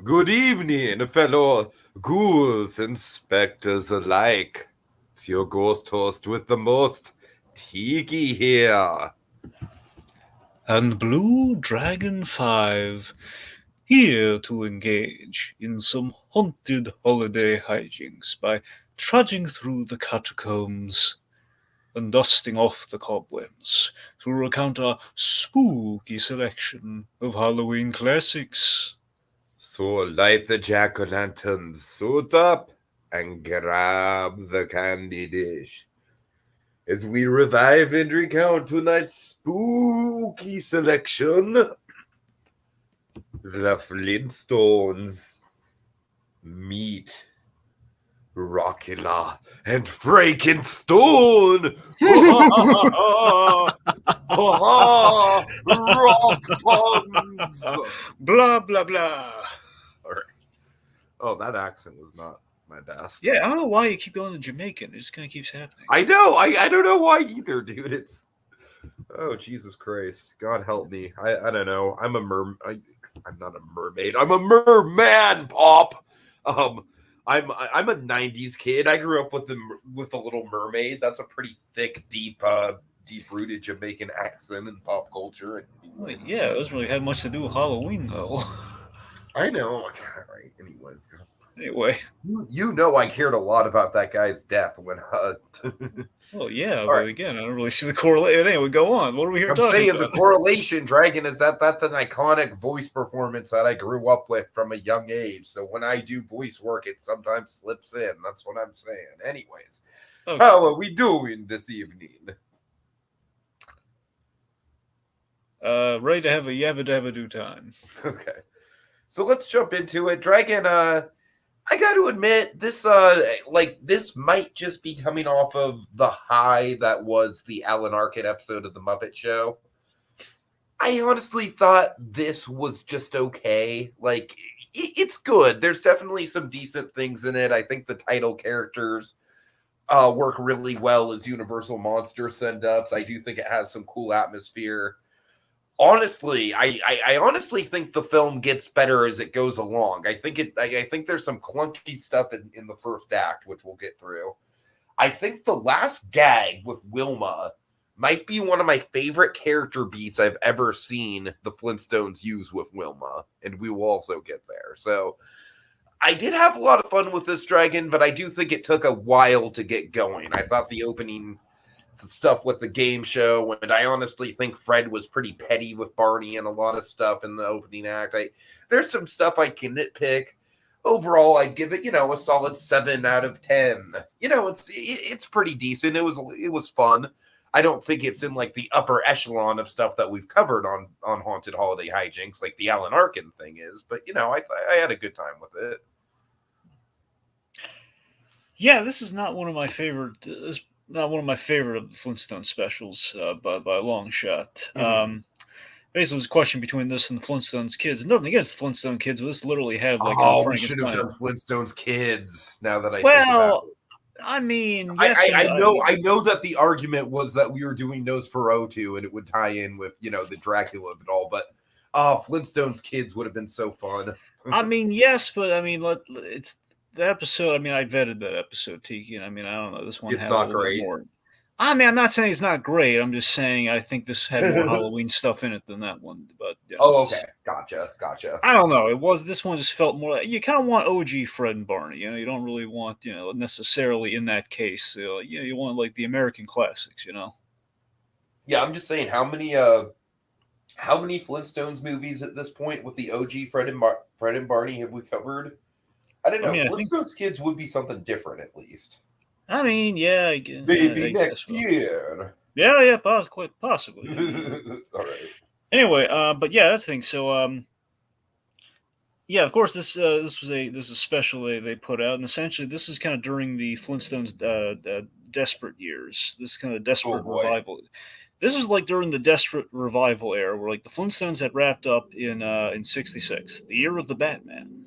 Good evening, fellow ghouls and specters alike. It's your ghost host with the most, Tiki here. And Blue Dragon 5, here to engage in some haunted holiday hijinks by trudging through the catacombs and dusting off the cobwebs to recount a spooky selection of Halloween classics. So light the jack-o'-lanterns, suit up, and grab the candy dish. As we revive and recount tonight's spooky selection, the Flintstones meet Rockula and Frankenstone. Rock puns. Blah, blah, blah. All right. Oh, that accent was not my best. Yeah, I don't know why you keep going to Jamaican. It just kind of keeps happening. I know. I don't know why either, dude. It's oh Jesus Christ. God help me. I don't know. I'm not a mermaid. I'm a merman, Pop. I'm a '90s kid. I grew up with the Little Mermaid. That's a pretty thick, deep rooted Jamaican accent in pop culture. Wait, yeah, it doesn't really have much to do with Halloween, though. I know. All right. Anyways, Anyway. you know I cared a lot about that guy's death when. Well, yeah, All but right. again, I don't really see the correlation. Anyway, go on. What are we here I'm talking saying about? the correlation, Dragon, is that's an iconic voice performance that I grew up with from a young age. So when I do voice work, it sometimes slips in. That's what I'm saying. Anyways, Okay. how are we doing this evening? Ready to have a yabba dabba do time. Okay, so let's jump into it, Dragon. I got to admit, this might just be coming off of the high that was the Alan Arkin episode of the Muppet Show. I honestly thought this was just okay. Like, it's good. There's definitely some decent things in it. I think the title characters work really well as Universal Monster send-ups. I do think it has some cool atmosphere. Honestly, I honestly think the film gets better as it goes along. I think there's some clunky stuff in the first act, which we'll get through. I think the last gag with Wilma might be one of my favorite character beats I've ever seen the Flintstones use with Wilma, and we will also get there. So I did have a lot of fun with this, Dragon, but I do think it took a while to get going. I thought the opening stuff with the game show, and I honestly think Fred was pretty petty with Barney and a lot of stuff in the opening act. There's some stuff I can nitpick. Overall, I'd give it, a solid 7 out of 10. It's pretty decent. It was fun. I don't think it's in like the upper echelon of stuff that we've covered on Haunted Holiday Hijinks, like the Alan Arkin thing is. But I had a good time with it. Yeah, this is not one of my favorite. Not one of my favorite of the Flintstone specials by a long shot. Basically, it was a question between this and the Flintstones kids. Nothing against the Flintstone kids, but this literally had like a We should have Frankenstein. done Flintstones Kids. Now that I think about Well, it. I mean, yes, I know that the argument was that we were doing Nosferatu and it would tie in with the Dracula of it all, but Flintstones Kids would have been so fun. I mean, yes, but I mean, it's the episode. I mean, I vetted that episode, Tiki, and I mean, I don't know. This one It's had a not little bit great. more. I mean, I'm not saying it's not great. I'm just saying I think this had more Halloween stuff in it than that one. But Oh, okay, gotcha. I don't know. It was this one just felt more like you kind of want OG Fred and Barney. You don't really want necessarily in that case. You want like the American classics. Yeah, I'm just saying how many Flintstones movies at this point with the OG Fred and Barney have we covered? I don't know. I mean, Flintstones Kids would be something different at least. I mean, yeah, Maybe next year. Yeah, quite possibly. All right. Anyway, but yeah, that's the thing. So, yeah, of course, this is a special they put out, and essentially, this is kind of during the Flintstones desperate years. This is kind of desperate revival. This was like during the desperate revival era, where like the Flintstones had wrapped up in '66, the year of the Batman.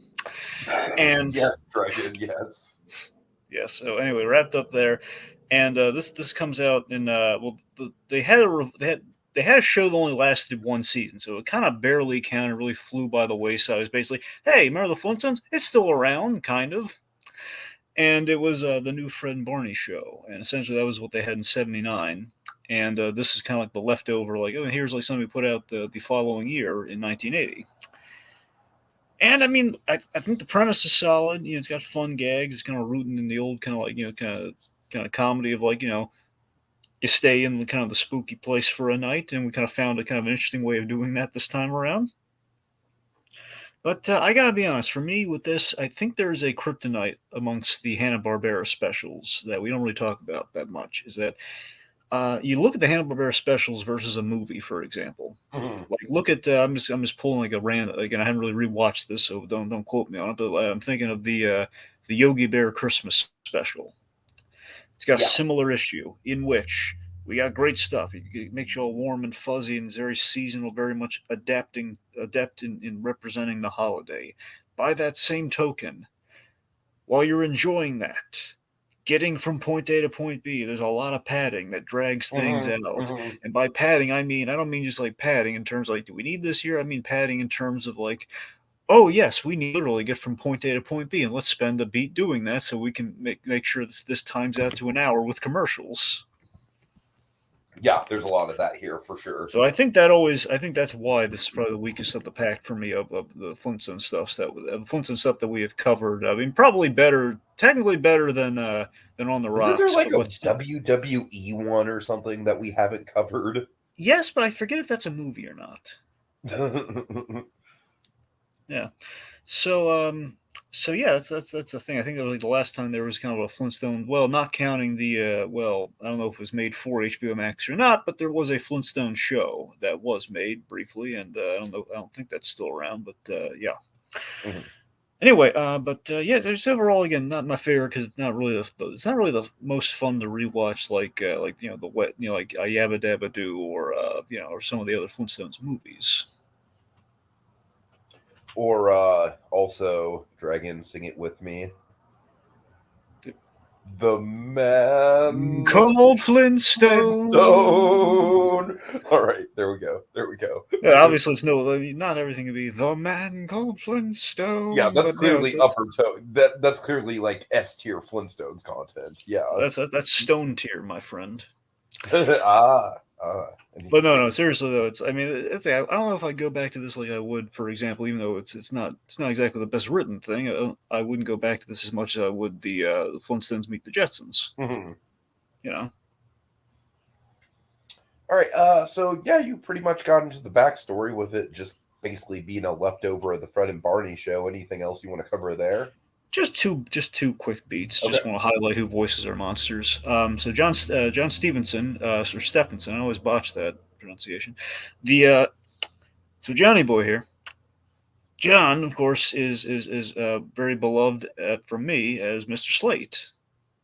And yes, Dragon, yes. Yeah. So anyway, wrapped up there, and this comes out in they had they had a show that only lasted one season, so it kind of barely counted, really flew by the wayside. It was basically, hey, remember the Flintstones? It's still around, kind of. And it was the new Fred and Barney show, and essentially that was what they had in '79. And this is kind of like the leftover, like, oh, here's like something we put out the following year in 1980. And I mean, I think the premise is solid. You know, it's got fun gags. It's kind of rooting in the old kind of like kind of comedy of like you stay in the kind of the spooky place for a night, and we kind of found a kind of an interesting way of doing that this time around. But I gotta be honest, for me with this, I think there is a kryptonite amongst the Hanna Barbera specials that we don't really talk about that much. Is that you look at the Hanna Barbera specials versus a movie, for example. Mhm. Like look at I'm just pulling like a random. Again, I haven't really rewatched this, so don't quote me on it. But I'm thinking of the Yogi Bear Christmas special. It's got a Yeah. similar issue in which we got great stuff. It makes you all warm and fuzzy and is very seasonal, very much adept in representing the holiday. By that same token, while you're enjoying that, getting from point A to point B, there's a lot of padding that drags things Mhm, out. mhm. And by padding, I don't mean just like padding in terms of like, do we need this here? I mean padding in terms of like, oh yes, we need literally get from point A to point B, and let's spend a beat doing that so we can make sure this times out to an hour with commercials. Yeah, there's a lot of that here for sure. So I think that's why this is probably the weakest of the pack for me of the Flintstone stuff the Flintstone stuff that we have covered. I mean, probably better, technically better than On the Isn't there Rocks, like but a let's WWE one or something that we haven't covered? yes, but I forget if that's a movie or not. Yeah. So so yeah, that's the thing. I think that was like the last time there was kind of a Flintstone. Well, not counting the well, I don't know if it was made for HBO Max or not, but there was a Flintstone show that was made briefly, and I don't know. I don't think that's still around, but yeah. Mhm. Anyway, but yeah, there's overall again not my favorite because it's not really the most fun to rewatch like the wet like Yabba Dabba Doo or or some of the other Flintstones movies. Or also Dragon, sing it with me. The man Called Flintstone. Flintstone. All right, there we go. There we go. Yeah, obviously, it's no. I mean, not everything can be the man called Yeah, Flintstone, that's but clearly upper tone. That's clearly like S tier Flintstones content. Yeah. that's stone tier, my friend. And But no, it- no, seriously though, it's. I mean, I don't know if I go back to this like I would, for example, even though it's not exactly the best written thing. I wouldn't go back to this as much as I would the Flintstones meet the Jetsons. Mhm. You know, All right. So yeah, you pretty much got into the backstory with it just basically being a leftover of the Fred and Barney show. Anything else you want to cover there? just two quick beats. Okay. Just want to highlight who voices our monsters. So John Stevenson, or Stephenson. I always botch that pronunciation. The So Johnny Boy here. John, of course, is very beloved from me as Mr. Slate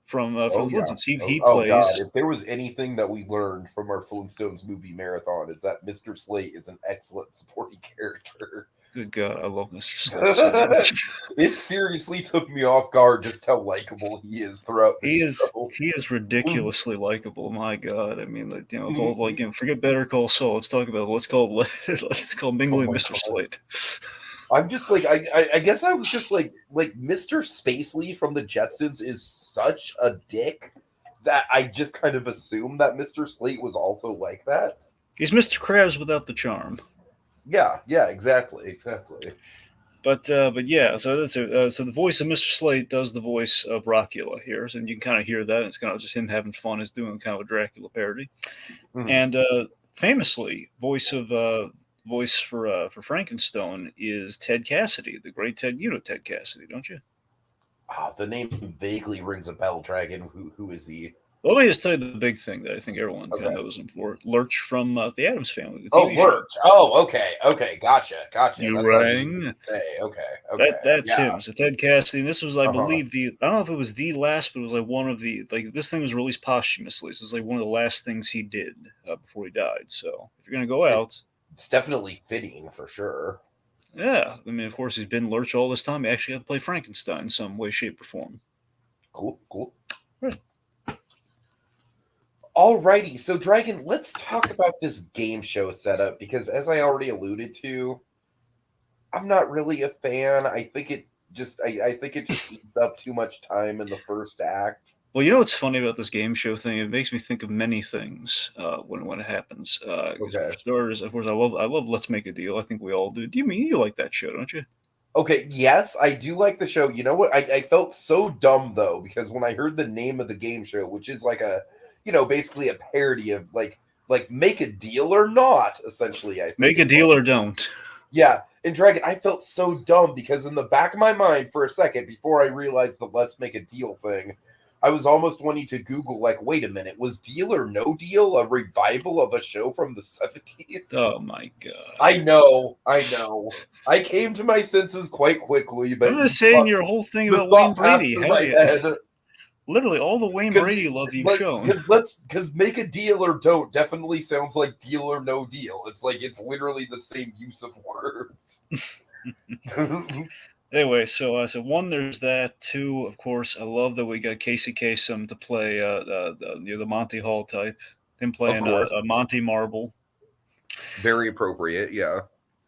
from Oh the yeah. Flintstones. Oh, He oh God. plays. If there was anything that we learned from our Flintstones movie marathon, it's that Mr. Slate is an excellent supporting character. Good God, I love Mr. Slate so much. It seriously took me off guard just how likable he is throughout the show. He is ridiculously likable. My God, I mean, like, of all like forget Better Call Saul. Let's talk about let's call Oh mingling my Mr. God. Slate. I'm just like I guess I was just like Mr. Spacely from the Jetsons is such a dick that I just kind of assumed that Mr. Slate was also like that. He's Mr. Krabs without the charm. Yeah, yeah, exactly. But yeah, so the voice of Mr. Slate does the voice of Rockula here, so you can kind of hear that. It's kind of just him having fun, is doing kind of a Dracula parody, Mhm. and famously, voice for Frankenstone is Ted Cassidy, the great Ted. You know Ted Cassidy, don't you? Ah, the name vaguely rings a bell. Dragon. Who is he? Well, let me just tell you the big thing that I think everyone kind Okay. of knows him for: Lurch from the Addams Family, the Oh, TV show. Lurch. Oh, okay, gotcha. You That's how you rang. say. Okay, That's yeah. him. So Ted Cassidy. And this was, I Uh huh. believe, the I don't know if it was the last, but it was like one of the like this thing was released posthumously. So it's like one of the last things he did before he died. So if you're gonna go out, It's definitely fitting for sure. yeah, I mean, of course, he's been Lurch all this time. He actually had to play Frankenstein in some way, shape, or form. Cool. Right. Alrighty, so Dragon, let's talk about this game show setup because, as I already alluded to, I'm not really a fan. I think it just eats up too much time in the first act. Well, you know what's funny about this game show thing? It makes me think of many things when it happens. 'Cause for Okay. starters, of course, I love Let's Make a Deal. I think we all do. Do you like that show? Don't you? Okay, yes, I do like the show. You know what? I felt so dumb though because when I heard the name of the game show, which is like a, basically a parody of like Make a Deal or Not, essentially. I think Make a is deal what. or don't. Yeah, and Dragon, I felt so dumb because in the back of my mind for a second before I realized the Let's Make a Deal thing, I was almost wanting to Google like, wait a minute, was Deal or No Deal a revival of a show from the 70s? Oh my god! I know, I know. I came to my senses quite quickly, I'm but just saying your whole thing the about Wayne thought passed Brady. through Hell my yeah! head. Literally, all the Wayne Because Brady love you've like shown. because Make a Deal or Don't definitely sounds like Deal or No Deal. It's like it's literally the same use of words. Anyway, so one, there's that. Two, of course, I love that we got Casey Kasem to play the Monty Hall type. Him Of playing course, Monty Marble. very appropriate. Yeah.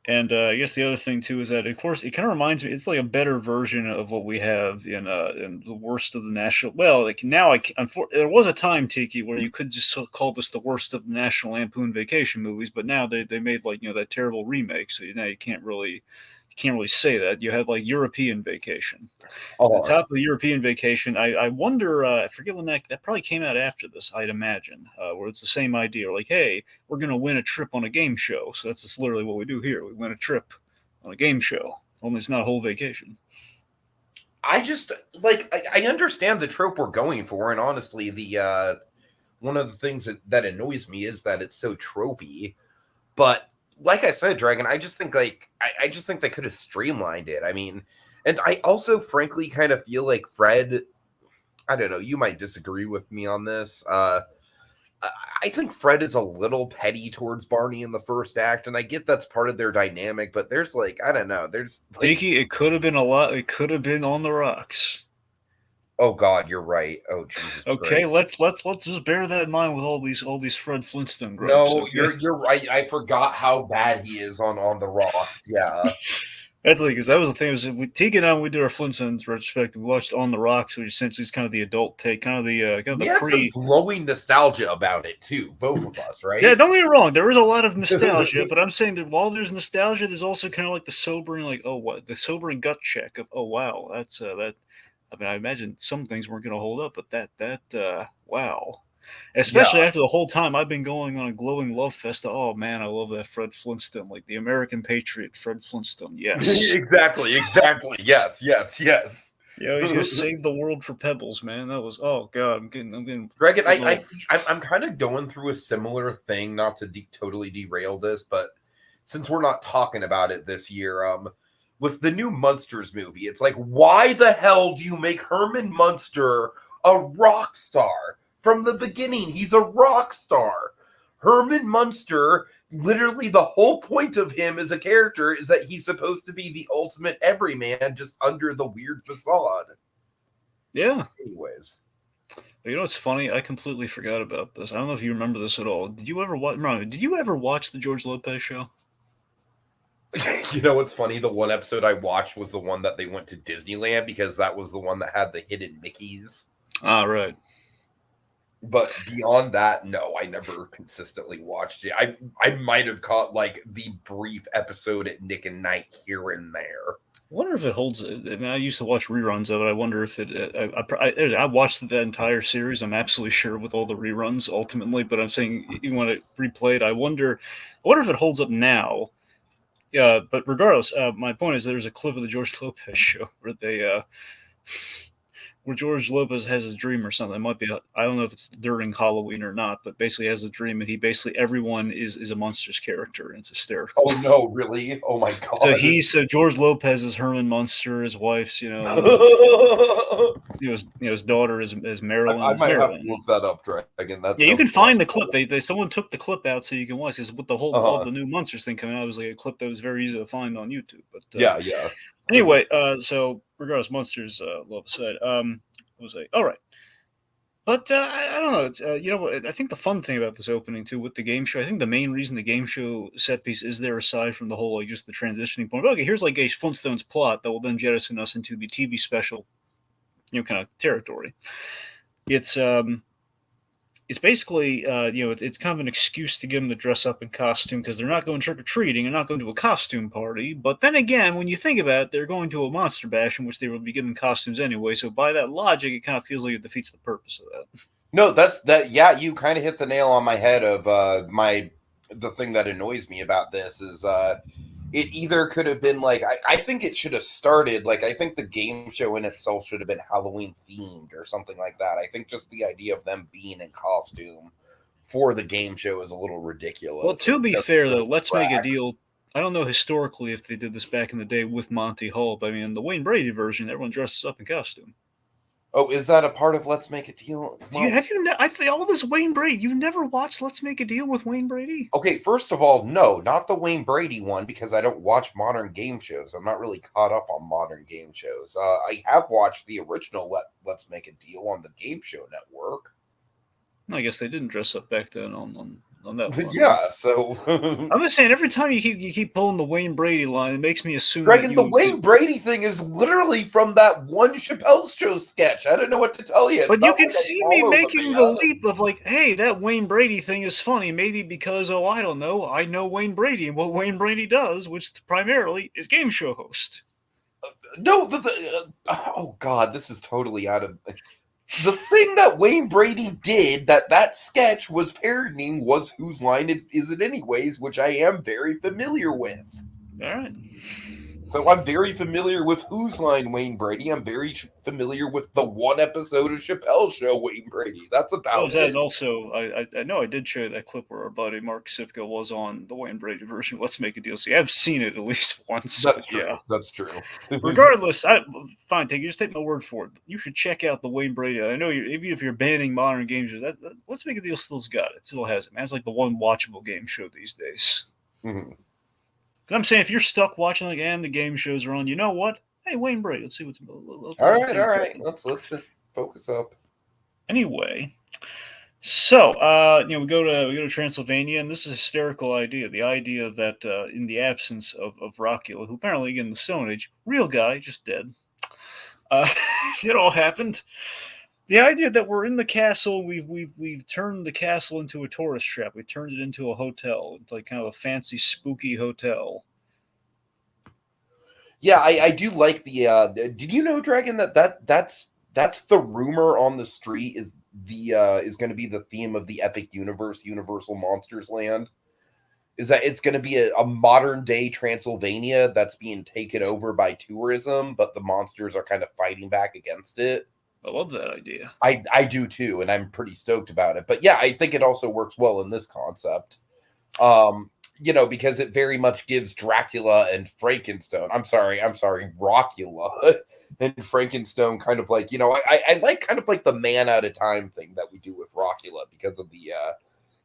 And I guess the other thing too is that, of course, it kind of reminds me. It's like a better version of what we have in the worst of the national. Well, like now, there was a time, Tiki, where you could just call this the worst of the National Lampoon Vacation movies, but now they made like that terrible remake, so now you can't really say that. You had like European Vacation. At the Oh, top of the European Vacation, I wonder, I forget when that probably came out after this, I'd imagine, where it's the same idea. Like, hey, we're going to win a trip on a game show. So that's just literally what we do here. We win a trip on a game show, only it's not a whole vacation. I just like I understand the trope we're going for, and honestly, the one of the things that annoys me is that it's so tropey. But like I said, Dragon, I just think I just think they could have streamlined it. I mean, and I also frankly kind of feel like Fred. I don't know. You might disagree with me on this. I think Fred is a little petty towards Barney in the first act, and I get that's part of their dynamic. But there's like I don't know. There's like Tiki, it could have been a lot. It could have been on the rocks. oh God, you're right. Oh Jesus Okay, Christ. let's just bear that in mind with all these Fred Flintstone gripes. No, Okay. you're right. I forgot how bad he is on the rocks. Yeah. That's like, because that was the thing. Was Tegan and I, when we did our Flintstones retrospective, we watched On the Rocks, which essentially is kind of the adult take, kind of We the had some pre. glowing nostalgia about it too, both of us, Yeah, right? don't get me wrong. There is a lot of nostalgia, but I'm saying that while there's nostalgia, there's also kind of like the sobering, like, oh, what the sobering gut check of, oh wow, that's that. I mean, I imagine some things weren't going to hold up, but wow. Yeah, Especially after the whole time I've been going on a glowing love fest. Oh man, I love that Fred Flintstone, like the American patriot, Fred Flintstone. Yes. exactly, exactly. Yes, yes, yes. He's gonna save the world for Pebbles, man. That was, oh god, I'm getting Dragon, getting all, I'm kind of going through a similar thing, not to totally derail this, but since we're not talking about it this year, with the new Munsters movie, it's like, why the hell do you make Herman Munster a rock star? From the beginning, he's a rock star. Herman Munster, literally, the whole point of him as a character is that he's supposed to be the ultimate everyman, just under the weird facade. yeah. Anyways. But you know what's funny? I completely forgot about this. I don't know if you remember this at all. Did you ever watch? Did you ever watch the George Lopez show? You know what's funny? The one episode I watched was the one that they went to Disneyland because that was the one that had the hidden Mickeys. Ah, right. But beyond that, no, I never consistently watched it. I might have caught like the brief episode at Nick and Night here and there. I wonder if it holds. I mean, I used to watch reruns of it. I wonder if it. I watched the entire series. I'm absolutely sure with all the reruns ultimately, but I'm saying you want to replay it. I wonder if it holds up now. Yeah, but regardless, my point is there's a clip of the George Lopez show where George Lopez has a dream or something. It might be I don't know if it's during Halloween or not, but basically has a dream and he basically everyone is a Monsters character and it's hysterical. Oh no, really? Oh my So George Lopez is Herman Munster, his wife's his daughter is Marilyn. I Is might have to Marilyn. look that up, Dragon. That Yeah, you can sounds find the clip. They someone took the clip out so you can watch this. With the whole all uh-huh. the new Monsters thing coming out, it was like a clip that was very easy to find on YouTube. But Yeah. anyway, so regardless, Monsters love aside. What was I? All right. But I don't know. It's, I think the fun thing about this opening too with the game show, I think the main reason the game show set piece is there, aside from the whole like just the transitioning point. Okay, here's like a Flintstones plot that will then jettison us into the TV special, kind of territory. It's it's basically it's kind of an excuse to get them to dress up in costume because they're not going trick or treating and not going to a costume party. But then again, when you think about it, they're going to a monster bash in which they will be given costumes anyway. So by that logic, it kind of feels like it defeats the purpose of that. No, that's that. Yeah, you kind of hit the nail on my head of the thing that annoys me about this is it either could have been like I think it should have started like I think the game show in itself should have been Halloween themed or something like that. I think just the idea of them being in costume for the game show is a little ridiculous. Well, to be fair though, let's make a track. deal. I don't know historically if they did this back in the day with Monty Hall, but I mean, in the Wayne Brady version, everyone dresses up in costume. Oh, is that a part of Let's Make a Deal? I think all this Wayne Brady. You've never watched Let's Make a Deal with Wayne Brady? Okay, first of all, no, not the Wayne Brady one because I don't watch modern game shows. I'm not really caught up on modern game shows. I have watched the original Let's Make a Deal on the Game Show Network. I guess they didn't dress up back then on that one. Yeah, so I'm just saying, every time you keep pulling the Wayne Brady line, it makes me assume Dragon, that the Wayne Brady thing is literally from that one Chappelle's Show sketch. I don't know what to tell you. It's but you not can like I see me follow making the man. leap of like, hey, that Wayne Brady thing is funny. Maybe because, I don't know, I know Wayne Brady and what Wayne Brady does, which primarily is game show host. No, oh god, this is totally out of the thing that Wayne Brady did that sketch was parodying was Whose Line Is It Anyways, which I am very familiar with. All right. So I'm very familiar with Whose Line Wayne Brady. I'm very familiar with the one episode of Chappelle's Show Wayne Brady. That's about That, it. and also, I know I did show you that clip where our buddy Mark Sipka was on the Wayne Brady version. Let's Make a Deal. So I've seen it at least once. That's But true. yeah. That's true. Regardless, fine. Just take my word for it. You should check out the Wayne Brady. I know even if you're banning modern game shows, that Let's Make a Deal still's got it. It still has it. Man, it's like the one watchable game show these days. Mm-hmm. I'm saying if you're stuck watching like and the game shows are on, you know what? Hey, Wayne Brady. Let's see what's All right. Let's just focus up. Anyway, so we go to Transylvania, and this is a hysterical idea. The idea that in the absence of Rockula, who apparently again in the Stone Age, real guy, just dead. It all happened. The idea that we're in the castle, we've turned the castle into a tourist trap. We turned it into a hotel, like kind of a fancy, spooky hotel. Yeah, I do like the. Did you know, Dragon, that's the rumor on the street is going to be the theme of the epic universe, Universal Monsters Land. Is that it's going to be a modern day Transylvania that's being taken over by tourism, but the monsters are kind of fighting back against it. I love that idea. I do too, and I'm pretty stoked about it. But yeah, I think it also works well in this concept. Because it very much gives Dracula and Frankenstone. I'm sorry, Rockula and Frankenstone kind of like, I like kind of like the man at a time thing that we do with Rockula because of the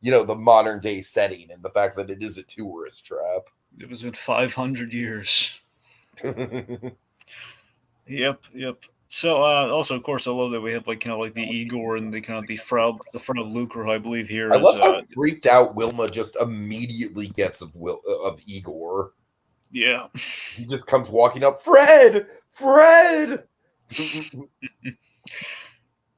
the modern day setting and the fact that it is a tourist trap. It was been 500 years. Yep. So also, of course, I love that we have like the Igor and the kind of the Frau Lucre, I believe here. I love how freaked out Wilma just immediately gets of Igor. Yeah, he just comes walking up, Fred.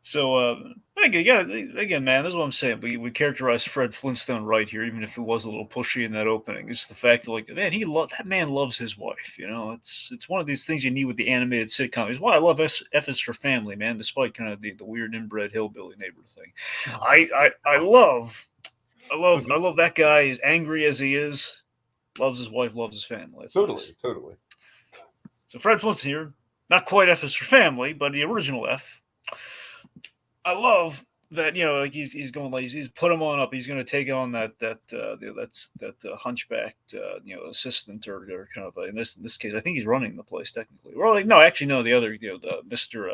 So again, man, that's what I'm saying. We characterized Fred Flintstone right here, even if it was a little pushy in that opening. It's the fact that that man loves his wife. It's one of these things you need with the animated sitcom. It's why I love F is for Family, man. Despite kind of the weird inbred hillbilly neighbor thing, I love that guy. As angry as he is, loves his wife, loves his family. That's Totally. So Fred Flintstone here, not quite F is for Family, but the original F. I love that he's going like he's put him on up. He's going to take on that hunchbacked assistant or kind of in this case I think he's running the place technically. Or like no, actually no, the other the Mister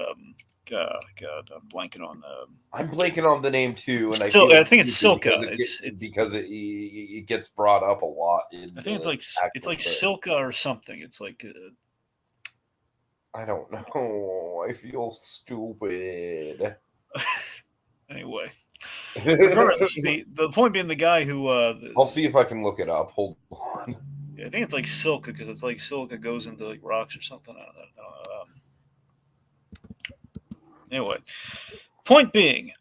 God I'm blanking on. I'm blanking on the name too, and I think it's Silka. Because it gets brought up a lot. I think it's like Silka or something. It's like. I don't know. I feel stupid. Anyway, regardless, the point being the guy who I'll see if I can look it up. Hold on. I think it's like silica because it's like silica goes into like rocks or something. Anyway, point being,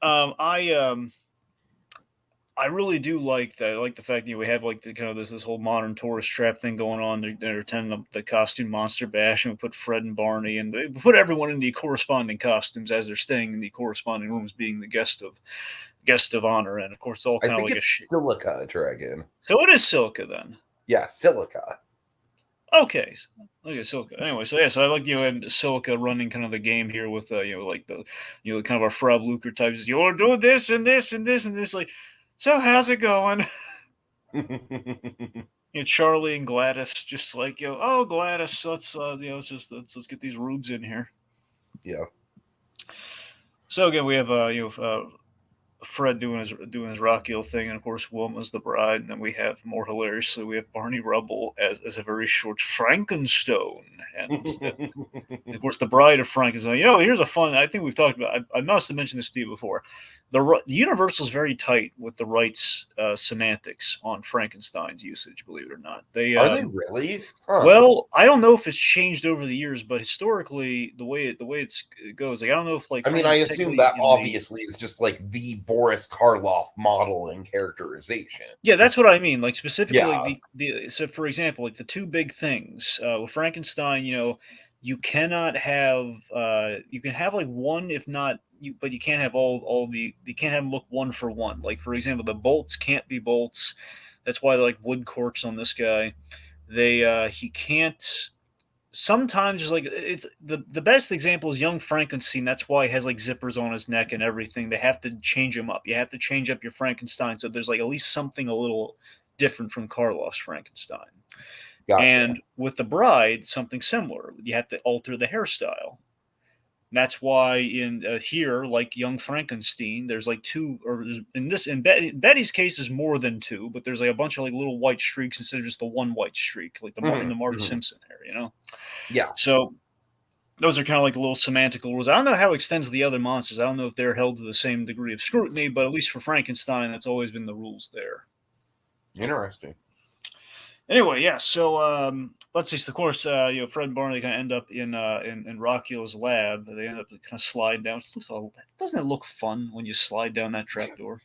I really do like that. I like the fact that we have like the kind of this whole modern tourist trap thing going on. They're attending the costume monster bash, and we put Fred and Barney, and they put everyone in the corresponding costumes as they're staying in the corresponding rooms, being the guest of honor. And of course, it's all I kind of think like it's Silica Dragon. So it is silica then. Yeah, Silica. Okay. Okay, silica. Anyway, so yeah, so I like and silica running kind of the game here with like the kind of our Frau Luker types. You'll do this and this and this and this. Like, so how's it going? Charlie and Gladys just like oh Gladys, let's let's get these rubes in here. Yeah. So again, we have Fred doing his Rockula thing, and of course Wilma's the bride, and then we have more hilariously we have Barney Rubble as a very short Frankenstone, and of course the bride of Frankenstein. Here's a fun. I think we've talked about. I must have mentioned this to you before. The Universal's very tight with the rights semantics on Frankenstein's usage. Believe it or not, Are they really? Huh. Well, I don't know if it's changed over the years, but historically, the way it goes, like I don't know if like. I mean, I assume that obviously is just like the Boris Karloff model and characterization. Yeah, that's what I mean. Like specifically, so for example, like the two big things with Frankenstein, you cannot have you can have like one, if not but you can't have you can't have them look one for one. Like for example, the bolts can't be bolts. That's why they're like wood corks on this guy. He can't. Sometimes it's like it's the best example is Young Frankenstein. That's why he has like zippers on his neck and everything. They have to change him up. You have to change up your Frankenstein so there's like at least something a little different from Karloff's Frankenstein. Gotcha. And with the bride, something similar. You have to alter the hairstyle. And that's why in here, like Young Frankenstein, there's like two, or in Betty's case is more than two, but there's like a bunch of like little white streaks instead of just the one white streak, like in the Marty Simpson area, Yeah. So those are kind of like the little semantical rules. I don't know how it extends to the other monsters. I don't know if they're held to the same degree of scrutiny, but at least for Frankenstein, that's always been the rules there. Interesting. Anyway, yeah. So let's see. So of course, Fred and Barney kind of end up in Rockula's lab. They end up kind of slide down. Doesn't it look fun when you slide down that trapdoor?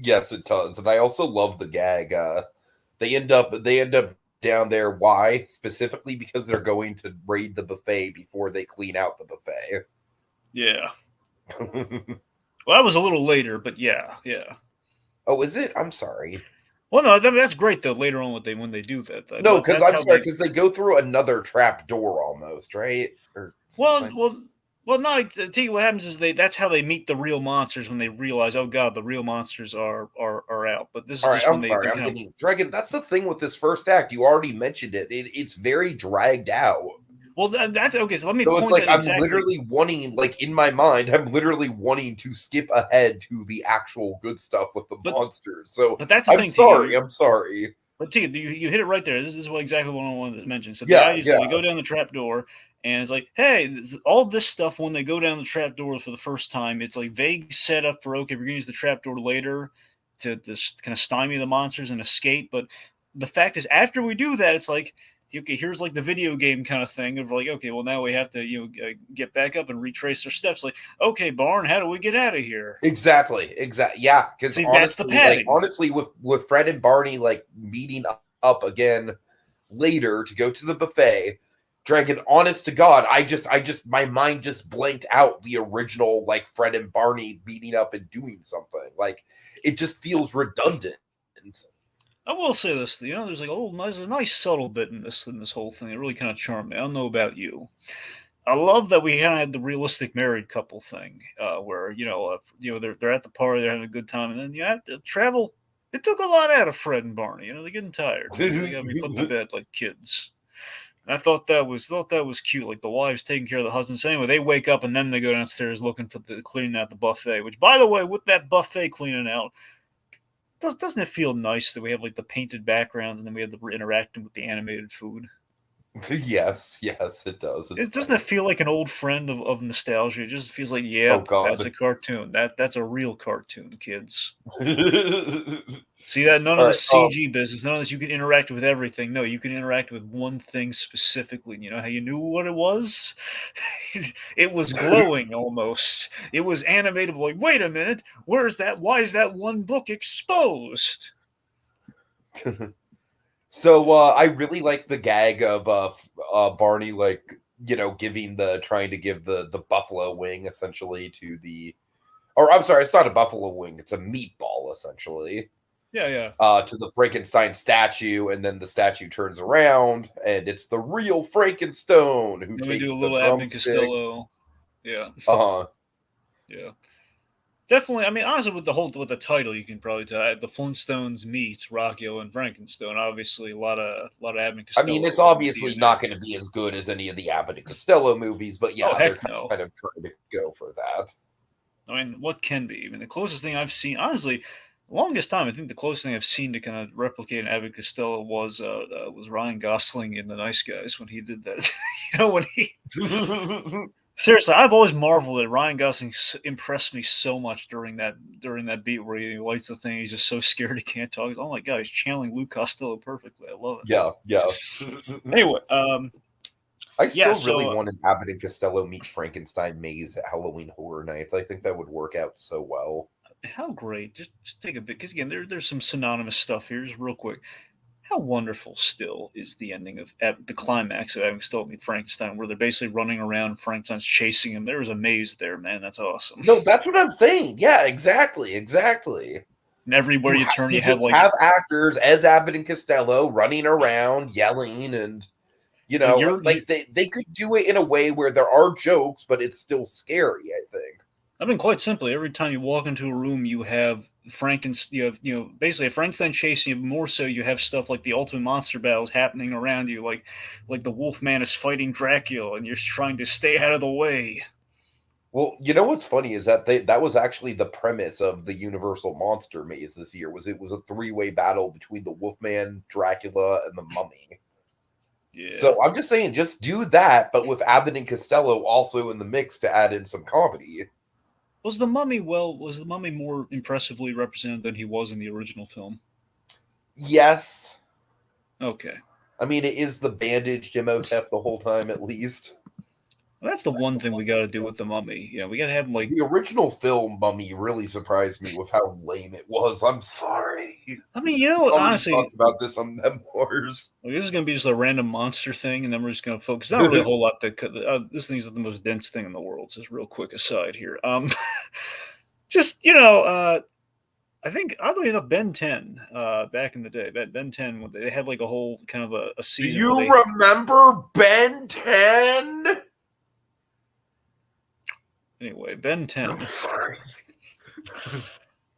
Yes, it does. And I also love the gag. They end up down there. Why? Specifically because they're going to raid the buffet before they clean out the buffet. Yeah. Well, that was a little later, but yeah. Oh, is it? I'm sorry. Well, no, that's great though. Later on, when they do that, no, because I'm sorry, because they go through another trap door almost, right? Well, no. What happens is that's how they meet the real monsters when they realize, oh god, the real monsters are out. But this is all just right. When I'm sorry, I'm getting Dragon. That's the thing with this first act. You already mentioned it. It's very dragged out. Well, that's okay. So let me. So it's like I'm literally wanting, like in my mind, I'm literally wanting to skip ahead to the actual good stuff with the monsters. So, but that's the thing. I'm sorry. But Tia, you hit it right there. This is exactly what I wanted to mention. So the idea is they go down the trap door, and it's like, hey, all this stuff when they go down the trap door for the first time, it's like vague setup for okay, we're gonna use the trap door later to just kind of stymie the monsters and escape. But the fact is, after we do that, it's like, okay, here's like the video game kind of thing of like, okay, well now we have to get back up and retrace our steps. Like, okay, Barn, how do we get out of here? Exactly. Yeah, because that's the padding. Honestly, with Fred and Barney like meeting up again later to go to the buffet, Dragon, honest to God, I just my mind just blanked out the original like Fred and Barney meeting up and doing something. Like it just feels redundant. I will say this, there's like a nice subtle bit in this whole thing. It really kind of charmed me. I don't know about you. I love that we kind of had the realistic married couple thing, where they're at the party, they're having a good time, and then you have to travel. It took a lot out of Fred and Barney. They're getting tired. They got to be put to bed like kids. And I thought that was cute. Like the wives taking care of the husbands. So anyway, they wake up and then they go downstairs looking for cleaning out the buffet. Which, by the way, with that buffet cleaning out. Doesn't it feel nice that we have like the painted backgrounds and then we have the interacting with the animated food? Yes, yes, it does. It's It doesn't it funny. feel like an old friend of nostalgia. It just feels like, Oh yep, that's a God. cartoon. That's a real cartoon, kids. All See that? None of the right. CG business. None of this. You can interact with everything. No, you can interact with one thing specifically. You know how you knew what it was? It was glowing almost. It was animated. Like, wait a minute. Where's that? Why is that one book exposed? So I really like the gag of Barney, like, giving the trying to give the buffalo wing essentially to the, or I'm sorry, it's not a buffalo wing, it's a meatball essentially, Yeah, yeah. to the Frankenstein statue, and then the statue turns around and it's the real Frankenstone who Then we do takes a the little Abbott drumstick. Costello. Yeah, Uh yeah. Definitely. I mean, honestly, with the title, you can probably tell the Flintstones meet Rockula and Frankenstone. Obviously, a lot of Abbott and I mean, Costello it's in the obviously DNA. not going to be as good as any of the Abbott and Costello movies, but Oh yeah, they're heck no! kind of trying to go for that. I mean, what can be? I mean, the closest thing I've seen, honestly, longest time, I think the closest thing I've seen to kind of replicate an Abbott Costello was Ryan Gosling in The Nice Guys when he did that. When he seriously, I've always marveled that Ryan Gosling impressed me so much during that beat where he lights the thing. He's just so scared he can't talk. Oh my god, he's channeling Luke Costello perfectly. I love it. Yeah, yeah. Anyway, I yeah. still really So want an Abbott and Costello meet Frankenstein maze at Halloween Horror Nights. I think that would work out so well. how great! Just take a bit because again, there's some synonymous stuff here. Just real quick. How wonderful still is the ending of the climax of Abbott Costello meet Frankenstein, where they're basically running around, Frankenstein's chasing him. There's a maze there, man. That's awesome. No, that's what I'm saying. Yeah, exactly, exactly. And everywhere you turn, You you have just like have actors as Abbott and Costello running around, yelling, and you're. like they could do it in a way where there are jokes, but it's still scary. I think. I mean, quite simply, every time you walk into a room, you have Frankenstein. You have basically a Frankenstein chasing you. More so, you have stuff like the ultimate monster battles happening around you, like the Wolfman is fighting Dracula, and you're trying to stay out of the way. Well, you know what's funny is that that was actually the premise of the Universal Monster Maze this year. It was a three-way battle between the Wolfman, Dracula, and the Mummy. Yeah. So I'm just saying, just do that, but with Abbott and Costello also in the mix to add in some comedy. Was the mummy more impressively represented than he was in the original film? Yes, Okay. I mean it is the bandaged Imhotep the whole time at least. Well, that's the one thing we got to do with the mummy. We got to have him like. The original film Mummy really surprised me with how lame it was. I'm sorry. I mean, We've already honestly, talked about this on Memoirs. like, this is going to be just a random monster thing, and then we're just going to focus. Not really a whole lot. This thing's not the most dense thing in the world. Just real quick aside here. Just I think oddly enough, Ben 10, back in the day, Ben 10, when they had like a whole kind of a Do season where you they. remember Ben 10? Anyway, Ben I'm 10. sorry.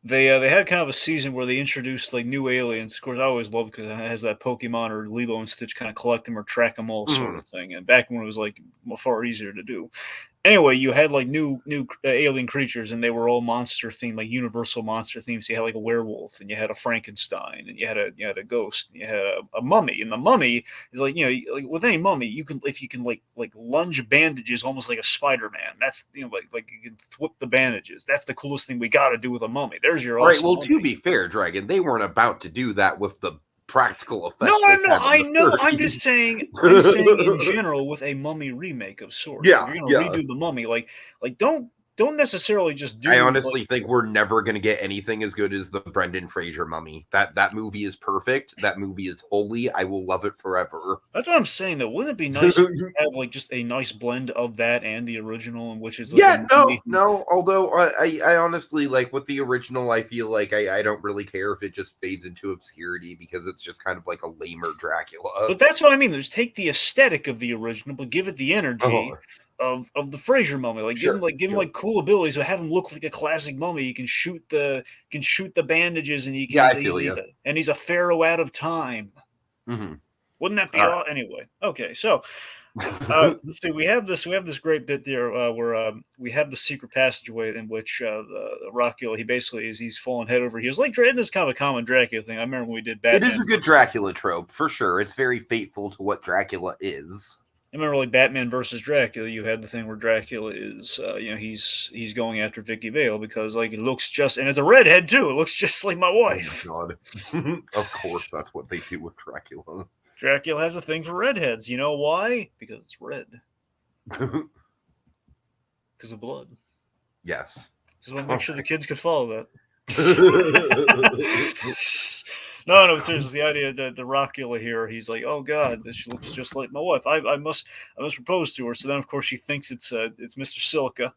They had kind of a season where they introduced like new aliens. Of course, I always loved because it has that Pokemon or Lilo and Stitch kind of collect them or track them all sort Mhm. of thing. And back when it was like far easier to do. Anyway, you had like new alien creatures, and they were all monster themed, like universal monster themes. So you had like a werewolf, and you had a Frankenstein, and you had a ghost, and you had a mummy. And the mummy is like like with any mummy, you can if you can like lunge bandages almost like a Spider Man. That's like you can whip the bandages. That's the coolest thing we got to do with a mummy. There's your All right, awesome well, to mummy. be fair, Dragon, they weren't about to do that with the practical No, effects I they know, had in I the know. I'm just 30s. saying. I'm saying in general with a mummy remake of sorts. Like if Yeah, you're gonna yeah. redo the mummy, like don't necessarily just I do like. honestly think we're never going to get anything as good as the Brendan Fraser Mummy. That movie is perfect. That movie is holy. I will love it forever. That's what I'm saying. Though, wouldn't it be nice if we have like just a nice blend of that and the original, in which it's like a Yeah, no, mummy? no. Although I honestly like with the original, I feel like I don't really care if it just fades into obscurity because it's just kind of like a lamer Dracula. But that's what I mean. Just take the aesthetic of the original, but give it the energy Oh, of the Fraser mummy. Like sure, give him sure. like cool abilities, but have him look like a classic mummy. You can shoot the bandages, and Yeah, I feel you. he's a pharaoh out of time. Hmm. Wouldn't that be All right. all? Anyway, okay. So Let's see. We have this. We have this great bit there where we have the secret passageway in which the Rockula. He basically he's falling head over heels. Like this is kind of a common Dracula thing. I remember when we did It is Batman. a good Dracula trope, for sure. It's very faithful to what Dracula is. I remember like Batman versus Dracula. You had the thing where Dracula is, he's going after Vicky Vale because like it looks just, and it's a redhead too. It looks just like my wife. Oh my god! Of course, that's what they do with Dracula. Dracula has a thing for redheads. You know why? Because it's red. Because of blood. Yes. Just want to make sure the kids could follow that. No, seriously, the idea that the Rockula here, he's like, oh god, she looks just like my wife. I must propose to her. So then, of course, she thinks it's Mr. Silica.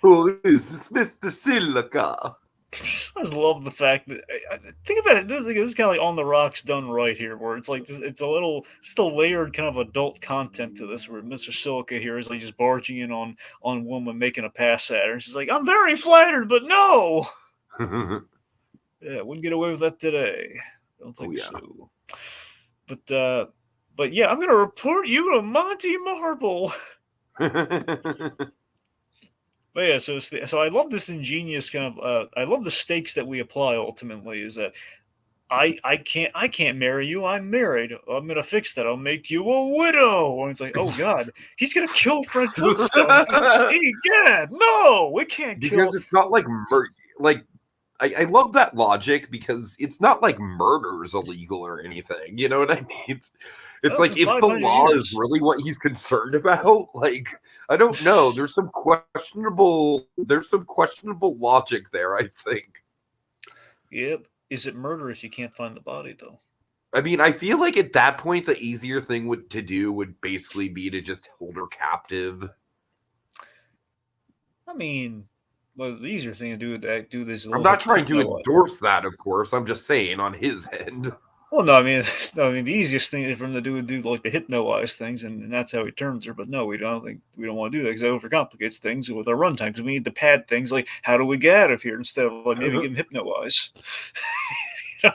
Who is this Mr. Silica? I just love the fact that think about it. This is kind of like On the Rocks done right here, where it's like it's a little still layered kind of adult content to this. Where Mr. Silica here is like just barging in on woman making a pass at her, and she's like, "I'm very flattered, but no." Yeah, wouldn't get away with that today. Don't think so. But yeah, I'm gonna report you to Monty Marble. But yeah, so I love this ingenious kind of. I love the stakes that we apply. Ultimately, is that I can't marry you. I'm married. I'm gonna fix that. I'll make you a widow. And it's like, oh god, he's gonna kill Fred Flintstone. Egad, no, we can't kill. Because it's not like I love that logic because it's not like murder is illegal or anything. You know what I mean? It's like if the law is really what he's concerned about, like I don't know. There's some questionable logic there, I think. Yep. Is it murder if you can't find the body though? I mean, I feel like at that point the easier thing to do would basically be to just hold her captive. I mean, well, the easier thing to do would do this. I'm not trying to endorse that, of course. I'm just saying on his end. Well, no, I mean, the easiest thing for him to do would do like the hypnotize things, and that's how he turns her. But no, we don't want to do that because that overcomplicates things with our runtime. Because we need to pad things like how do we get out of here instead of like maybe give him hypnotize. You know?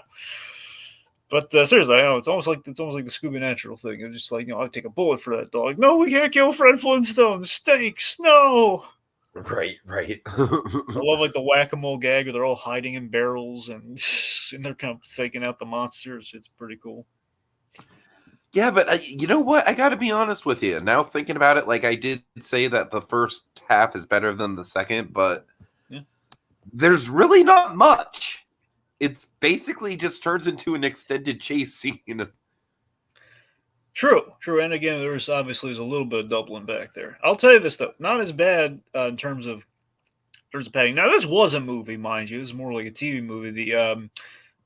But seriously, I know it's almost like the Scooby Natural thing. It's just like I'd take a bullet for that dog. No, we can't kill Fred Flintstone. Stakes, no. Right. I love like the whack-a-mole gag where they're all hiding in barrels and they're kind of faking out the monsters. It's pretty cool. Yeah, but you know what? I got to be honest with you. Now thinking about it, like I did say that the first half is better than the second, but there's really not much. It's basically just turns into an extended chase scene. True. And again, there's a little bit of doubling back there. I'll tell you this though, not as bad in terms of padding. Now this was a movie, mind you. It was more like a TV movie. The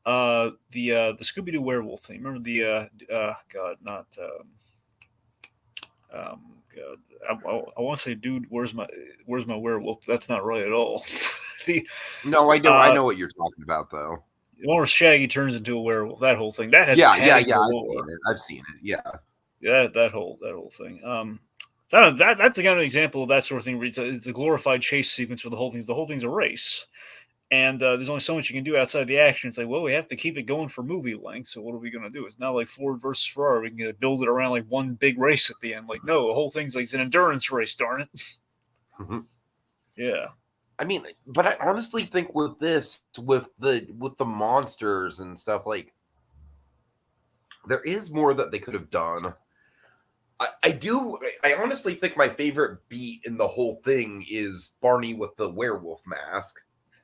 Scooby-Doo werewolf thing. Remember the I want to say, dude, where's my werewolf? That's not right at all. No, I know what you're talking about though. The one where Shaggy turns into a werewolf. That whole thing. That has I've seen it. Yeah, that whole thing. So that's again an example of that sort of thing. Where it's a glorified chase sequence for the whole thing. The whole thing's a race, and there's only so much you can do outside the action. It's like, well, we have to keep it going for movie length. So what are we going to do? It's not like Ford versus Ferrari. We can build it around like one big race at the end. Like, no, the whole thing's like it's an endurance race. Darn it. Mm-hmm. Yeah. I mean, but I honestly think with the monsters and stuff, like there is more that they could have done. I honestly think my favorite beat in the whole thing is Barney with the werewolf mask.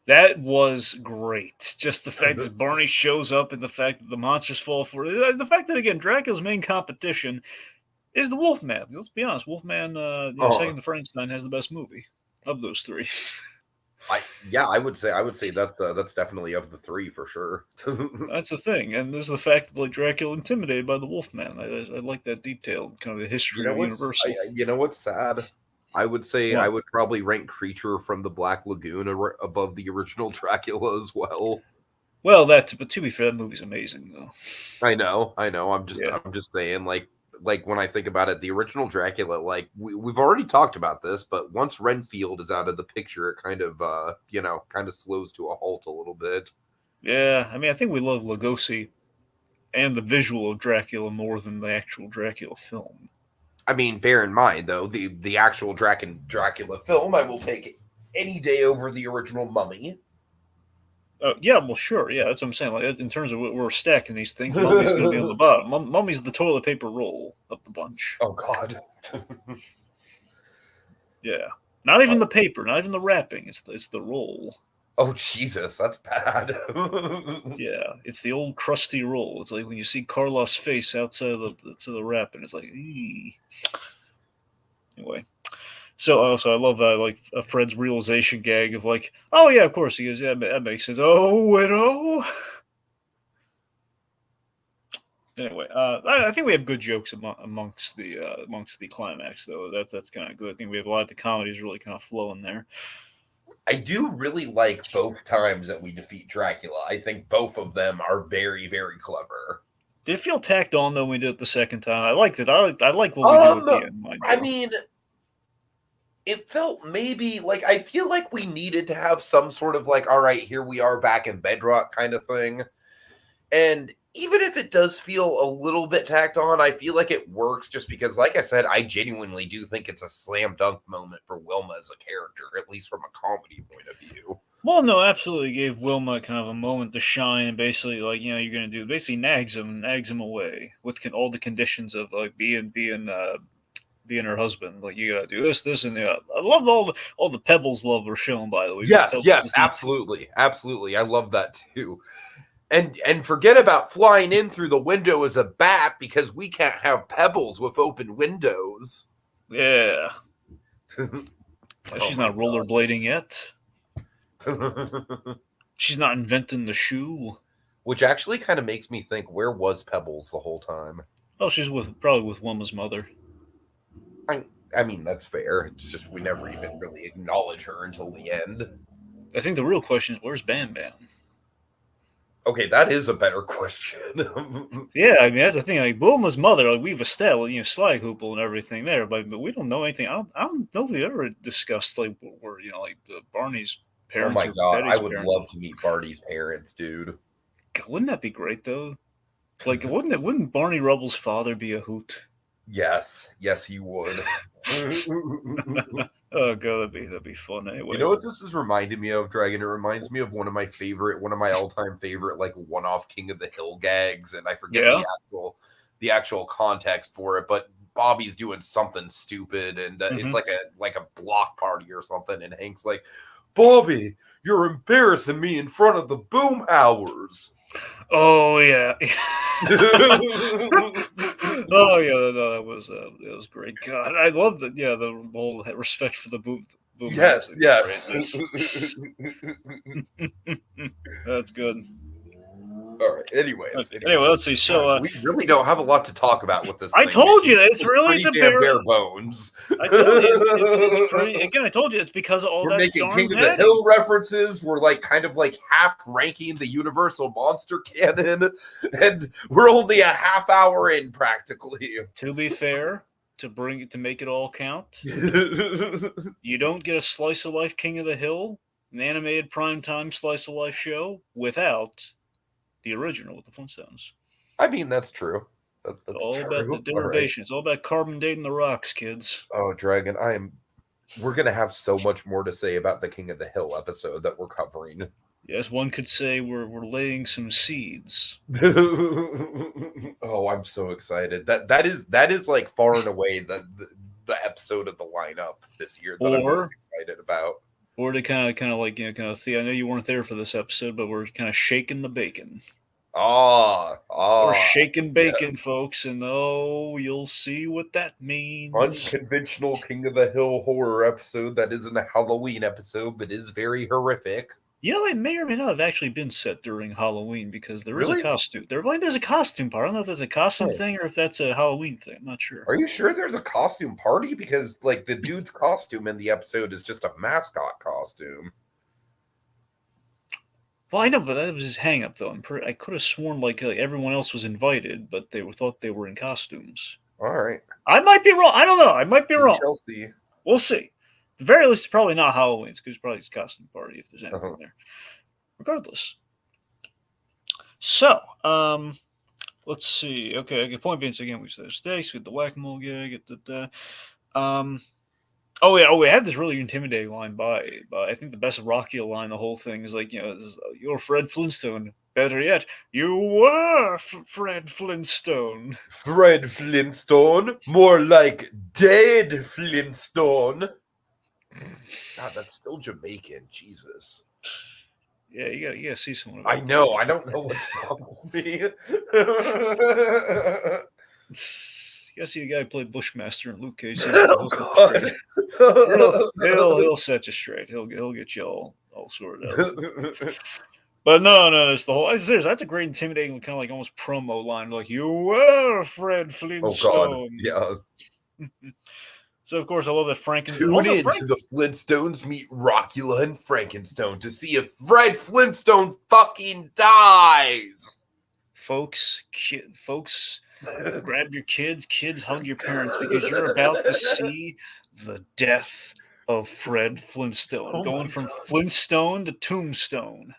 That was great. Just the fact that Barney shows up and the fact that the monsters fall for it. The fact that, again, Dracula's main competition is the Wolfman. Let's be honest. Wolfman, second to Frankenstein, has the best movie of those three. I would say that's definitely of the three for sure. That's the thing, and there's the fact that like Dracula intimidated by the Wolfman. I like that detail, kind of the history of Universal. You know what's sad? I would say I would probably rank Creature from the Black Lagoon above the original Dracula as well. Well, but to be fair, that movie's amazing though. I know. I'm just saying, like when I think about it, the original Dracula, like we've already talked about this, but once Renfield is out of the picture, it kind of slows to a halt a little bit. Yeah, I mean, I think we love Lugosi and the visual of Dracula more than the actual Dracula film. I mean, bear in mind though, the actual Dracula film, I will take any day over the original Mummy. Yeah, well, sure. Yeah, that's what I'm saying. Like, in terms of what we're stacking these things, Mummy's going to be on the bottom. Mummy's the toilet paper roll of the bunch. Oh God. Yeah, not even the paper, not even the wrapping. It's the roll. Oh Jesus, that's bad. Yeah, it's the old crusty roll. It's like when you see Karloff's face outside of the wrapping. It's like, eee. Anyway. So I love like Fred's realization gag of like, oh yeah, of course he goes, yeah, that makes sense. Oh, widow. Anyway, I think we have good jokes amongst the climax though. That's kind of good. I think we have a lot of the comedies really kind of flowing there. I do really like both times that we defeat Dracula. I think both of them are very, very clever. Did it feel tacked on though when we did it the second time? I liked it. I like what we do at the end. I mean, it felt maybe like I feel like we needed to have some sort of like, all right, here we are back in Bedrock kind of thing. And even if it does feel a little bit tacked on, I feel like it works just because, like I said, I genuinely do think it's a slam dunk moment for Wilma as a character, at least from a comedy point of view. Well, no, absolutely gave Wilma kind of a moment to shine, and basically, like, you know, you're going to do basically nags him away with all the conditions of like being her husband. Like, you got to do this, and I love all the Pebbles love were shown, by the way. Yes, absolutely. I love that too. And forget about flying in through the window as a bat because we can't have Pebbles with open windows. Yeah. She's not rollerblading yet. She's not inventing the shoe. Which actually kind of makes me think, where was Pebbles the whole time? Oh, she's probably with Wilma's mother. I mean, that's fair. It's just we never even really acknowledge her until the end. I think the real question is, where's Bam Bam? Okay, that is a better question. Yeah, I mean, that's the thing. Like, Wilma's mother, like, we've established, Slag Hoople and everything there, but we don't know anything. I don't know if we ever discussed, like, where, like, Barney's parents. Oh my God, I would love to meet Barney's parents, dude. God, wouldn't that be great, though? Like, wouldn't Barney Rubble's father be a hoot? Yes, he would. Oh God, that'd be fun anyway. You know what this is reminding me of, Dragon? It reminds me of one of my all-time favorite, like one-off King of the Hill gags, and I forget the actual context for it, but Bobby's doing something stupid, and it's like a block party or something, and Hank's like, "Bobby, you're embarrassing me in front of the boom hours." Oh yeah. Oh yeah, no, that was great. God, I love that. Yeah, the whole respect for the boom. Yes. That's good. All right. Anyway, let's see. So we really don't have a lot to talk about with this. I told you that it's really bare bones. I told you it's pretty. Again, I told you it's because of all that. We're making King of the Hill references. We're like kind of like half ranking the Universal monster canon, and we're only a half hour in practically. To be fair, to make it all count, you don't get a slice of life King of the Hill, an animated primetime slice of life show without the original with the Flintstones. I mean, that's true. That's all true. About the derivation. Right. It's all about carbon dating the rocks, kids. Oh, Dragon, we're going to have so much more to say about the King of the Hill episode that we're covering. Yes, one could say we're laying some seeds. Oh, I'm so excited. That is like far and away the episode of the lineup this year that I'm most excited about. Or to kind of like, I know you weren't there for this episode, but we're kind of shaking the bacon. We're shaking bacon, folks, and you'll see what that means. Unconventional King of the Hill horror episode that isn't a Halloween episode, but is very horrific. It may or may not have actually been set during Halloween because there is a costume. There's a costume part. I don't know if it's a costume thing or if that's a Halloween thing. I'm not sure. Are you sure there's a costume party? Because like the dude's costume in the episode is just a mascot costume. Well, I know, but that was his hang-up, though. I could have sworn like everyone else was invited, but they thought they were in costumes. All right. I might be wrong. I don't know. I might be wrong. Chelsea. We'll see. At the very least, it's probably not Halloween. It's probably his costume party if there's anything there. Regardless. So, let's see. Okay. Point being, so again, we said stakes with the whack-a-mole gag. Um. Oh yeah. Oh, we had this really intimidating line by I think the best Rockula line. The whole thing is like, you're Fred Flintstone. Better yet, you were Fred Flintstone. Fred Flintstone, more like dead Flintstone. God, that's still Jamaican. Jesus. Yeah, you gotta see someone. I know. I don't know what's wrong with me. You gotta see the guy who played Bushmaster in Luke Cage. Oh He'll set you straight. God. He'll set you straight. He'll get you all sorted out. But no, it's the whole. Seriously, that's a great intimidating, kind of like almost promo line, like you were Fred Oh God. Flintstone. Yeah. So of course I love that Frankenstein. Tune Also, in to the Flintstones meet Rockula and Frankenstone to see if Fred Flintstone fucking dies. folks, grab your kids, hug your parents because you're about to see the death of Fred Flintstone, Oh going my from God. Flintstone to Tombstone.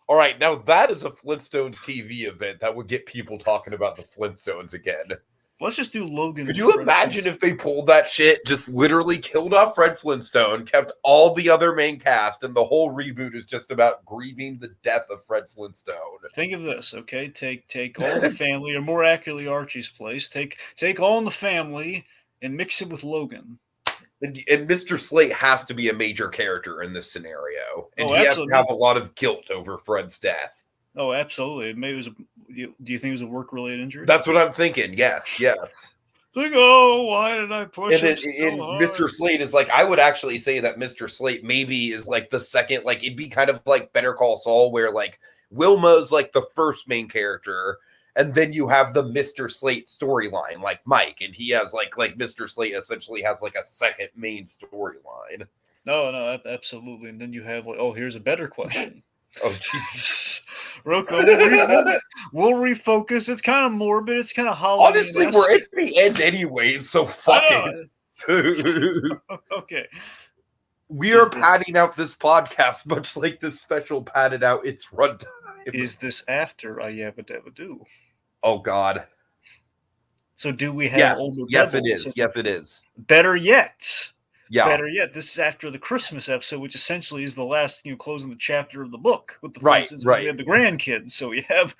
All right, now that is a Flintstones TV event that would get people talking about the Flintstones again. Let's just do Logan. Could you imagine if they pulled that shit, just literally killed off Fred Flintstone, kept all the other main cast, and the whole reboot is just about grieving the death of Fred Flintstone? Think of this, okay? Take all the family, or more accurately, Archie's place. Take all in the family and mix it with Logan. And Mr. Slate has to be a major character in this scenario, and Oh, he has to absolutely. have a lot of guilt over Fred's death. Oh, absolutely. Maybe it was. Do you think it was a work-related injury? That's what I'm thinking. Yes. It's like, oh, why did I push him so hard? Mr. Slate is like, I would actually say that Mr. Slate maybe is like the second, like it'd be kind of like Better Call Saul, where like Wilma's like the first main character, and then you have the Mr. Slate storyline, like Mike, and he has like Mr. Slate essentially has like a second main storyline. No, absolutely. And then you have like, oh, here's a better question. Oh Jesus! Rocco, we'll refocus. It's kind of morbid. It's kind of Halloween. Honestly, we're at the end anyway, so fuck it. Dude. Okay. We are padding out this podcast much like this special padded out its runtime. Is this after I Yabba Dabba Do? Oh God. So do we have older Yes, rebels? it is. Yes, it is. Better yet. Yeah. Better yet, this is after the Christmas episode, which essentially is the last, closing the chapter of the book with the Flintstones. Right. We have the grandkids, so you have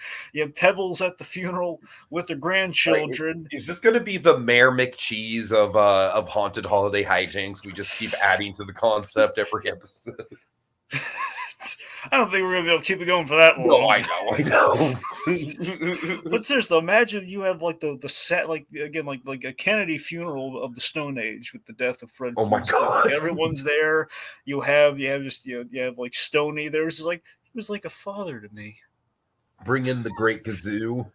Pebbles at the funeral with her grandchildren. Right. Is this going to be the Mayor McCheese of Haunted Holiday Hijinks? We just keep adding to the concept every episode. I don't think we're going to be able to keep it going for that long. No, I know. But seriously, imagine you have like the set, like again, like a Kennedy funeral of the Stone Age with the death of Fred. Oh my God! Everyone's there. You have like Stoney. There's like he was like a father to me. Bring in the Great Gazoo.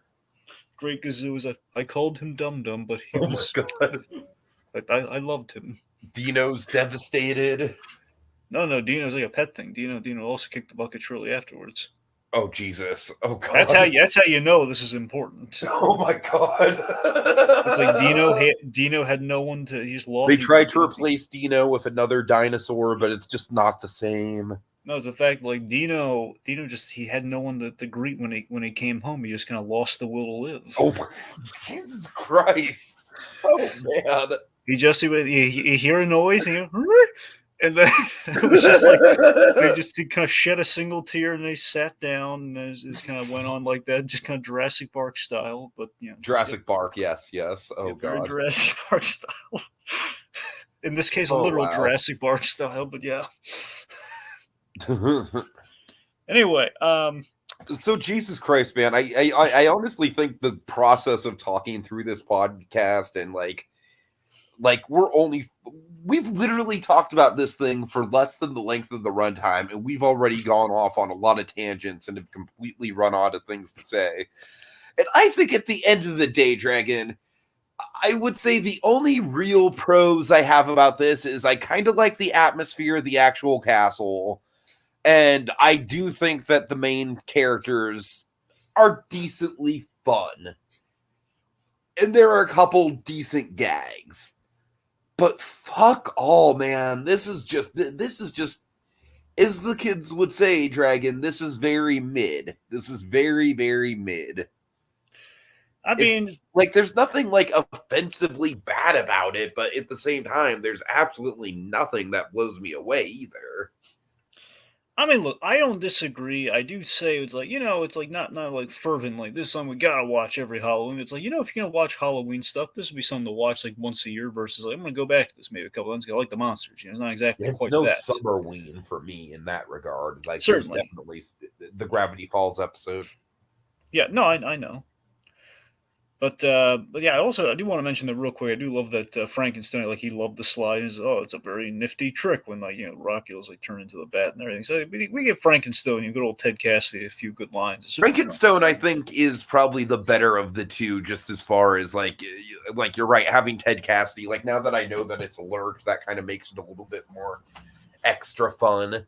Great Gazoo is I called him Dum Dum, but he was. God. I loved him. Dino's devastated. No, Dino's like a pet thing. Dino also kicked the bucket shortly afterwards. Oh Jesus! Oh God! That's how you know this is important. Oh my God! It's like Dino had no one to. He just lost. They tried to replace Dino with another dinosaur, but it's just not the same. No, it's the fact like Dino just he had no one to greet when he came home. He just kind of lost the will to live. Oh Jesus Christ! Oh man! He hear a noise and then it was just like he kind of shed a single tear and they sat down and it kind of went on like that, just kind of Jurassic Park style. But Jurassic Park, yes. Oh God, Jurassic Park style. In this case, a literal Jurassic Park style, but yeah. Anyway, so Jesus Christ, man, I honestly think the process of talking through this podcast and like we've literally talked about this thing for less than the length of the runtime, and we've already gone off on a lot of tangents and have completely run out of things to say. And I think at the end of the day, Dragon, I would say the only real pros I have about this is I kind of like the atmosphere of the actual castle. And I do think that the main characters are decently fun. And there are a couple decent gags. But fuck all, man. This is just, as the kids would say, Dragon, this is very mid. This is very, very mid. I mean, like there's nothing like offensively bad about it, but at the same time, there's absolutely nothing that blows me away either. look, I don't disagree. I do say it's like, it's like not like fervent, like this song we gotta watch every Halloween. It's like, if you're gonna watch Halloween stuff, this would be something to watch like once a year versus like I'm gonna go back to this maybe a couple months ago. I like the monsters, it's not exactly It's quite no that. Summerween for me in that regard. Like, there's Certainly. definitely the Gravity Falls episode. Yeah, no, I know. But yeah, I do want to mention that real quick. I do love that Frankenstein, like he loved the slide. He's it's a very nifty trick when like Rockula's like turned into the bat and everything. So we give Frankenstone, good old Ted Cassidy, a few good lines. Frankenstone, I think, is probably the better of the two, just as far as like you're right, having Ted Cassidy. Like now that I know that it's Lurch, that kind of makes it a little bit more extra fun.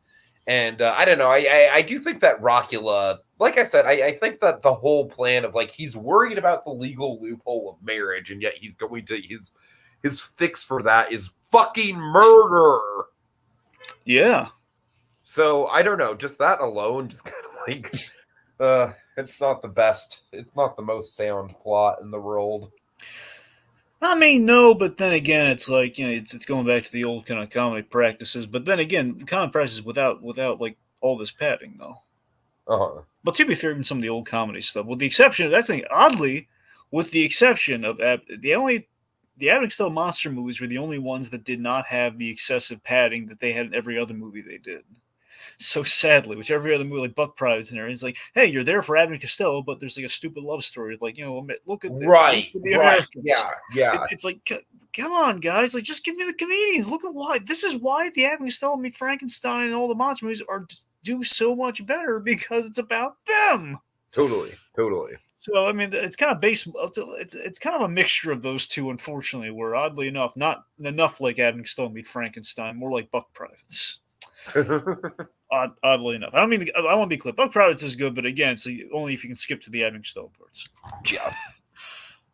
And I don't know. I do think that Rockula, like I said, I think that the whole plan of like he's worried about the legal loophole of marriage, and yet he's going to his fix for that is fucking murder. Yeah. So I don't know. Just that alone, just kind of like, it's not the best. It's not the most sound plot in the world. I mean, no, but then again, it's like it's going back to the old kind of comedy practices. But then again, comedy practices without like all this padding, though. Uh-huh. But to be fair, even some of the old comedy stuff, with the exception of that thing, oddly, with the exception of the Abbott and Costello monster movies were the only ones that did not have the excessive padding that they had in every other movie they did. So sadly, which every other movie like Buck Privates and everything, it's like, hey, you're there for Abbott and Costello, but there's like a stupid love story. Like, look at the Americans. Yeah. It's like, come on, guys, like just give me the comedians. Look at why this is why the Abbott and Costello meet Frankenstein and all the monster movies do so much better because it's about them. Totally. So I mean, it's kind of based. It's kind of a mixture of those two, unfortunately. Where oddly enough, not enough like Abbott and Costello meet Frankenstein, more like Buck Privates. Oddly enough, I want to be clear. Buck Privates is good, but again, only if you can skip to the Abbott and Costello parts. Yeah.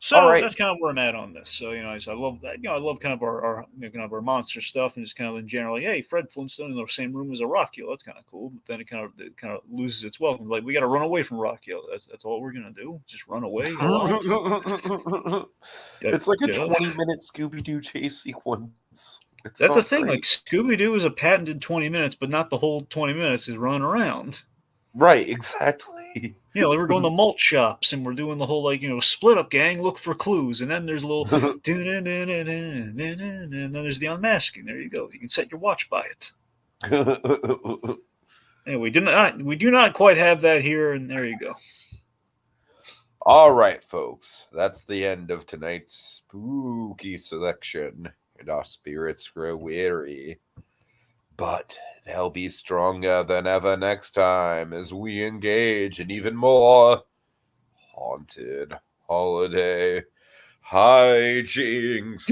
So that's kind of where I'm at on this. So I love that. I love kind of our kind of our monster stuff, and just kind of in general, like, hey, Fred Flintstone in the same room as a Rockula. That's kind of cool. But then it kind of loses its welcome. Like we got to run away from Rockula. That's all we're gonna do. Just run away. It's like a 20-minute Scooby-Doo chase sequence. That's the thing. Like Scooby-Doo is a patented 20 minutes, but not the whole 20 minutes is running around. Right, exactly. Like we're going to malt shops and we're doing the whole split up gang, look for clues, and then there's a little and then there's the unmasking. There you go. You can set your watch by it. Anyway, we do not quite have that here, and there you go. All right, folks. That's the end of tonight's spooky selection, and our spirits grow weary. But they'll be stronger than ever next time as we engage in even more haunted holiday hijinks.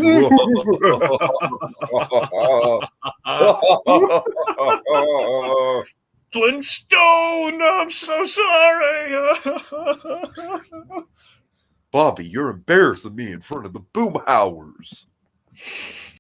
Flintstone, I'm so sorry. Bobby, you're embarrassing me in front of the Boomhowers.